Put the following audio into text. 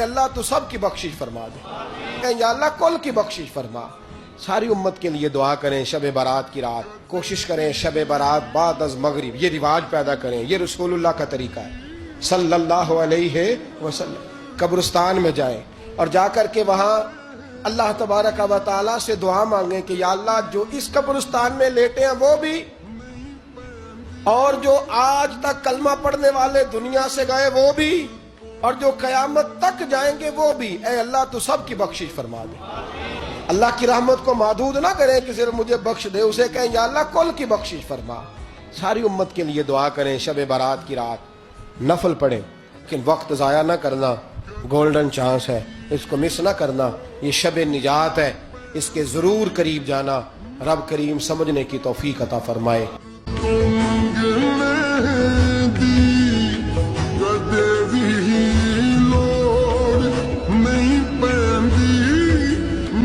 اللہ تو سب کی بخشش فرما دے، کہیں یا اللہ کل کی بخشش فرما۔ ساری امت کے لیے دعا کریں شب برات کی رات، کوشش کریں شب برات بعد از مغرب، یہ رواج پیدا کریں، یہ رسول اللہ کا طریقہ ہے صلی اللہ علیہ وسلم۔ قبرستان میں جائیں اور جا کر کے وہاں اللہ تبارک و تعالیٰ سے دعا مانگیں کہ یا اللہ جو اس قبرستان میں لیٹے ہیں وہ بھی، اور جو آج تک کلمہ پڑھنے والے دنیا سے گئے وہ بھی، اور جو قیامت تک جائیں گے وہ بھی، اے اللہ تو سب کی بخشش فرما دے۔ اللہ کی رحمت کو محدود نہ کریں کہ صرف مجھے بخش دے، اسے کہیں یا اللہ کل کی بخشش فرما۔ ساری امت کے لیے دعا کریں شب برات کی رات، نفل پڑھیں، لیکن وقت ضائع نہ کرنا، گولڈن چانس ہے، اس کو مس نہ کرنا، یہ شب نجات ہے، اس کے ضرور قریب جانا۔ رب کریم سمجھنے کی توفیق عطا فرمائے۔